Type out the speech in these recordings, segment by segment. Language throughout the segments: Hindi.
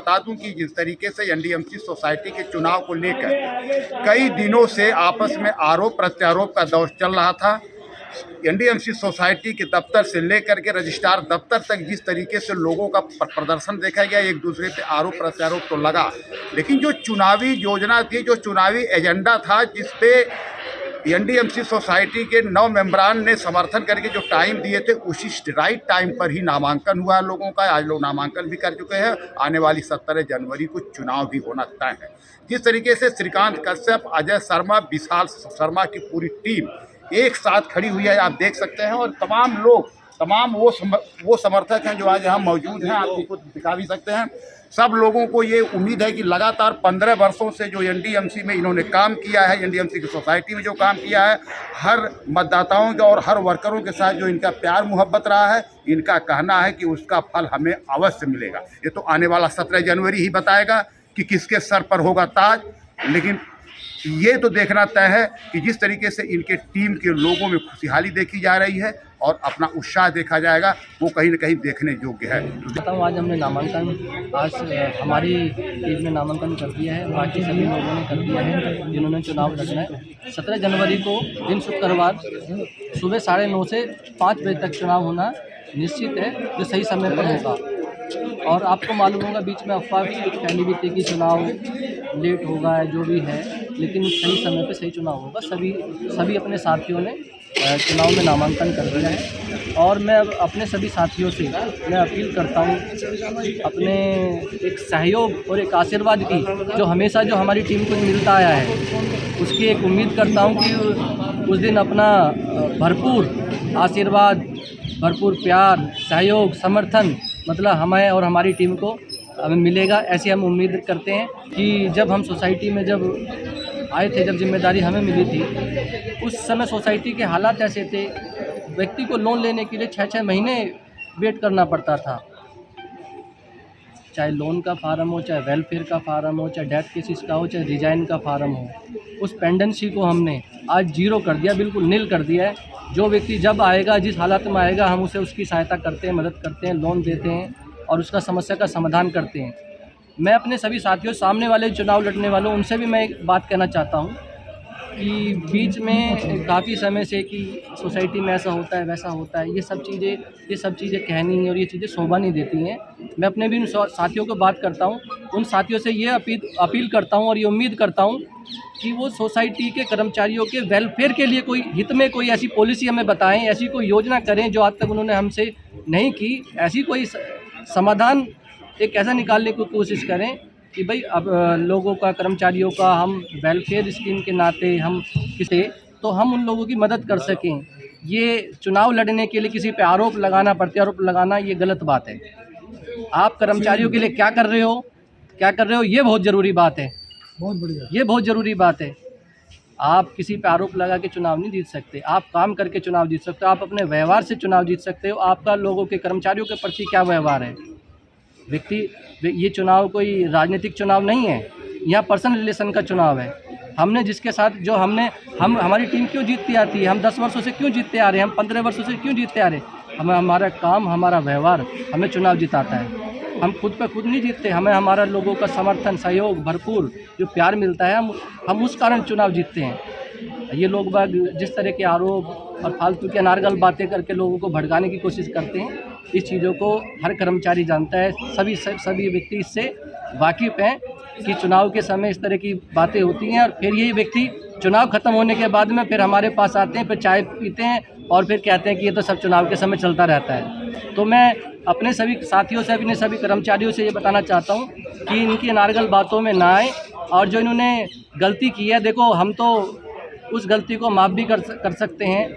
बता दूं कि जिस तरीके से एनडीएमसी सोसाइटी के चुनाव को लेकर कई दिनों से आपस में आरोप प्रत्यारोप का दौर चल रहा था। एनडीएमसी सोसाइटी के दफ्तर से लेकर के रजिस्ट्रार दफ्तर तक जिस तरीके से लोगों का प्रदर्शन देखा गया, एक दूसरे पे आरोप प्रत्यारोप तो लगा, लेकिन जो चुनावी योजना थी, जो चुनावी एजेंडा था, जिस पे एनडीएमसी सोसाइटी के 9 मेंबरान ने समर्थन करके जो टाइम दिए थे, उसी राइट टाइम पर ही नामांकन हुआ लोगों का। आज लोग नामांकन भी कर चुके हैं। आने वाली 17 जनवरी को चुनाव भी होना तय है। जिस तरीके से श्रीकांत कश्यप, अजय शर्मा, विशाल शर्मा की पूरी टीम एक साथ खड़ी हुई है, आप देख सकते हैं। और तमाम लोग, तमाम वो समर्थक हैं जो आज यहाँ मौजूद हैं, आप उनको दिखा भी सकते हैं। सब लोगों को ये उम्मीद है कि लगातार 15 वर्षों से जो एनडीएमसी में इन्होंने काम किया है, एनडीएमसी की सोसाइटी में जो काम किया है, हर मतदाताओं का और हर वर्करों के साथ जो इनका प्यार मोहब्बत रहा है, इनका कहना है कि उसका फल हमें अवश्य मिलेगा। ये तो आने वाला 17 जनवरी ही बताएगा कि किसके सर पर होगा ताज। लेकिन ये तो देखना तय है कि जिस तरीके से इनके टीम के लोगों में खुशहाली देखी जा रही है और अपना उत्साह देखा जाएगा, वो कहीं न कहीं देखने योग्य है। बताऊँ, आज हमने नामांकन, आज हमारी टीम ने नामांकन कर दिया है, बाकी सभी लोगों ने कर दिया है जिन्होंने चुनाव लड़ना है। 17 जनवरी को दिन शुक्रवार सुबह 9:30 से 5 बजे तक चुनाव होना निश्चित है, जो सही समय पर होगा। और आपको मालूम होगा, बीच में अफवाह फैली भी थी कि चुनाव लेट होगा, जो भी है, लेकिन सही समय पे सही चुनाव होगा। सभी अपने साथियों ने चुनाव में नामांकन कर दिया है। और मैं अब अपने सभी साथियों से मैं अपील करता हूँ, अपने एक सहयोग और एक आशीर्वाद की जो हमेशा जो हमारी टीम को मिलता आया है, उसकी एक उम्मीद करता हूँ कि उस दिन अपना भरपूर आशीर्वाद, भरपूर प्यार, सहयोग, समर्थन मतलब हमें और हमारी टीम को हमें मिलेगा। ऐसी हम उम्मीद करते हैं कि जब हम सोसाइटी में जब आए थे, जब जिम्मेदारी हमें मिली थी, उस समय सोसाइटी के हालात ऐसे थे, व्यक्ति को लोन लेने के लिए 6-6 महीने वेट करना पड़ता था। चाहे लोन का फार्म हो, चाहे वेलफेयर का फार्म हो, चाहे डेथ केसेस का हो, चाहे रिजाइन का फार्म हो, उस पेंडेंसी को हमने आज जीरो कर दिया, बिल्कुल नील कर दिया है। जो व्यक्ति जब आएगा, जिस हालत में आएगा, हम उसे उसकी सहायता करते हैं, मदद करते हैं, लोन देते हैं और उसका समस्या का समाधान करते हैं। मैं अपने सभी साथियों, सामने वाले चुनाव लड़ने वालों, उनसे भी मैं एक बात कहना चाहता हूँ कि बीच में काफ़ी समय से कि सोसाइटी में ऐसा होता है, वैसा होता है, ये सब चीज़ें कहनी और ये चीज़ें शोभा नहीं देती हैं। मैं अपने भी उन साथियों को बात करता हूँ, उन साथियों से ये अपील करता हूँ और ये उम्मीद करता हूँ कि वो सोसाइटी के कर्मचारियों के वेलफेयर के लिए कोई हित में कोई ऐसी पॉलिसी हमें बताएं, ऐसी कोई योजना करें जो आज तक उन्होंने हमसे नहीं की। ऐसी कोई समाधान एक ऐसा निकालने की कोशिश करें कि भाई अब लोगों का, कर्मचारियों का हम वेलफेयर स्कीम के नाते हम किसे तो हम उन लोगों की मदद कर सकें। ये चुनाव लड़ने के लिए किसी पे आरोप लगाना, प्रत्यारोप लगाना, ये गलत बात है। आप कर्मचारियों के लिए क्या कर रहे हो, ये बहुत ज़रूरी बात है। बहुत बढ़िया, ये बहुत ज़रूरी बात है। आप किसी पे आरोप लगा के चुनाव नहीं जीत सकते, आप काम करके चुनाव जीत सकते हो, आप अपने व्यवहार से चुनाव जीत सकते हो। आपका लोगों के, कर्मचारियों के प्रति क्या व्यवहार है। ये चुनाव कोई राजनीतिक चुनाव नहीं है, यहाँ पर्सनल रिलेशन का चुनाव है। हमने जिसके साथ जो हमारी टीम क्यों जीतती आती है, हम 10 वर्षों से क्यों जीतते आ रहे हैं, हम 15 वर्षों से क्यों जीतते आ रहे हैं। हमारा काम, हमारा व्यवहार हमें चुनाव जिताता है। हम खुद पे खुद नहीं जीतते, हमें हमारा लोगों का समर्थन, सहयोग, भरपूर जो प्यार मिलता है, हम उस कारण चुनाव जीतते हैं। ये लोग बाग जिस तरह के आरोप और फालतू के अनारगल बातें करके लोगों को भड़काने की कोशिश करते हैं, इस चीज़ों को हर कर्मचारी जानता है, सभी व्यक्ति इससे वाकिफ़ हैं कि चुनाव के समय इस तरह की बातें होती हैं। और फिर यही व्यक्ति चुनाव ख़त्म होने के बाद में फिर हमारे पास आते हैं, फिर चाय पीते हैं और फिर कहते हैं कि ये तो सब चुनाव के समय चलता रहता है। तो मैं अपने सभी साथियों से, अपने सभी कर्मचारियों से ये बताना चाहता हूँ कि इनकी अनारगल बातों में ना आए। और जो इन्होंने गलती की है, देखो हम तो उस गलती को माफ़ भी कर सकते हैं,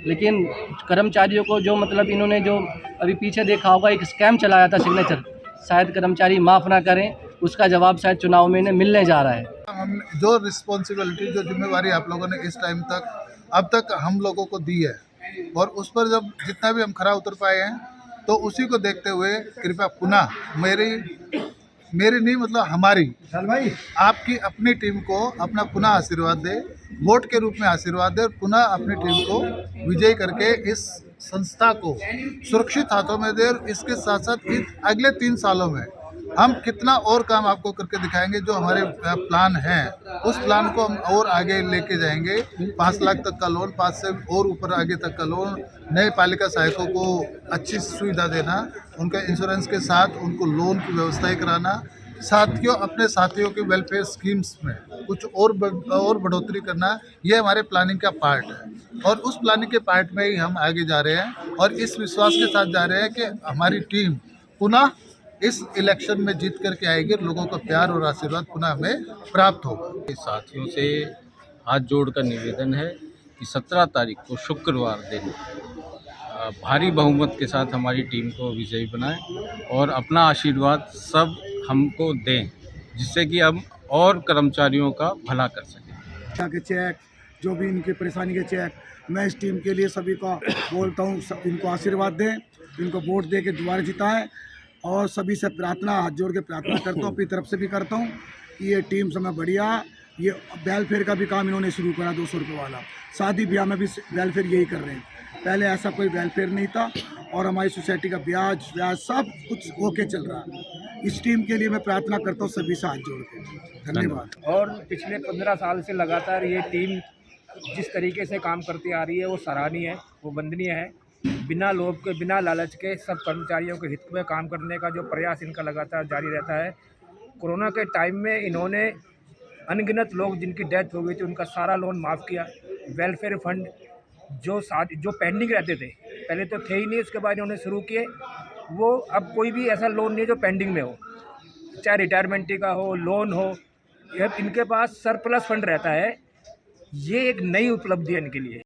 लेकिन कर्मचारियों को जो मतलब इन्होंने जो अभी पीछे देखा होगा, एक स्कैम चलाया था सिग्नेचर, शायद कर्मचारी माफ़ ना करें, उसका जवाब शायद चुनाव में इन्हें मिलने जा रहा है। हम जो रिस्पॉन्सिबिलिटी, जो जिम्मेवारी आप लोगों ने इस टाइम तक अब तक हम लोगों को दी है, और उस पर जब जितना भी हम खरा उतर पाए हैं, तो उसी को देखते हुए कृपया पुनः मेरी नहीं मतलब हमारी, आपकी अपनी टीम को अपना पुनः आशीर्वाद दे, वोट के रूप में आशीर्वाद दे और पुनः अपनी टीम को विजयी करके इस संस्था को सुरक्षित हाथों में दे। और इसके साथ साथ अगले 3 सालों में हम कितना और काम आपको करके दिखाएंगे। जो हमारे प्लान हैं उस प्लान को हम और आगे लेके जाएंगे। 5 लाख तक का लोन, 5 से और ऊपर आगे तक का लोन, नए पालिका सहायकों को अच्छी सुविधा देना, उनका इंश्योरेंस के साथ उनको लोन की व्यवस्था कराना, साथियों अपने साथियों के वेलफेयर स्कीम्स में कुछ और बढ़ोतरी करना, ये हमारे प्लानिंग का पार्ट है। और उस प्लानिंग के पार्ट में ही हम आगे जा रहे हैं और इस विश्वास के साथ जा रहे हैं कि हमारी टीम पुनः इस इलेक्शन में जीत करके आएगी। लोगों का प्यार और आशीर्वाद पुनः हमें प्राप्त होगा। साथियों से हाथ जोड़कर निवेदन है कि 17 तारीख को शुक्रवार दिन भारी बहुमत के साथ हमारी टीम को विजयी बनाएं और अपना आशीर्वाद सब हमको दें, जिससे कि हम और कर्मचारियों का भला कर सकें। के चेक, जो भी इनकी परेशानी के चेक, मैं इस टीम के लिए सभी का बोलता हूँ, इनको आशीर्वाद दें, इनको वोट दे के दोबारा जिताएं और सभी से प्रार्थना, हाथ जोड़ के प्रार्थना करता हूँ, अपनी तरफ से भी करता हूँ कि ये टीम समय बढ़िया। ये वेलफेयर का भी काम इन्होंने शुरू करा, 200 रुपये वाला। शादी ब्याह में भी वेलफेयर यही कर रहे हैं, पहले ऐसा कोई वेलफेयर नहीं था और हमारी सोसाइटी का ब्याज सब कुछ ओके चल रहा है। इस टीम के लिए मैं प्रार्थना करता हूँ सभी से हाथ जोड़ के। धन्यवाद। और पिछले 15 साल से लगातार ये टीम जिस तरीके से काम करती आ रही है वो सराहनीय है, वो वंदनीय है। बिना लोभ के, बिना लालच के सब कर्मचारियों के हित में काम करने का जो प्रयास इनका लगातार जारी रहता है। कोरोना के टाइम में इन्होंने अनगिनत लोग जिनकी डेथ हो गई थी उनका सारा लोन माफ़ किया। वेलफेयर फंड जो पेंडिंग रहते थे, पहले तो थे ही नहीं, उसके बाद इन्होंने शुरू किए। वो अब कोई भी ऐसा लोन नहीं जो पेंडिंग में हो, चाहे रिटायरमेंट का हो, लोन हो, इनके पास सरप्लस फंड रहता है। ये एक नई उपलब्धि है इनके लिए।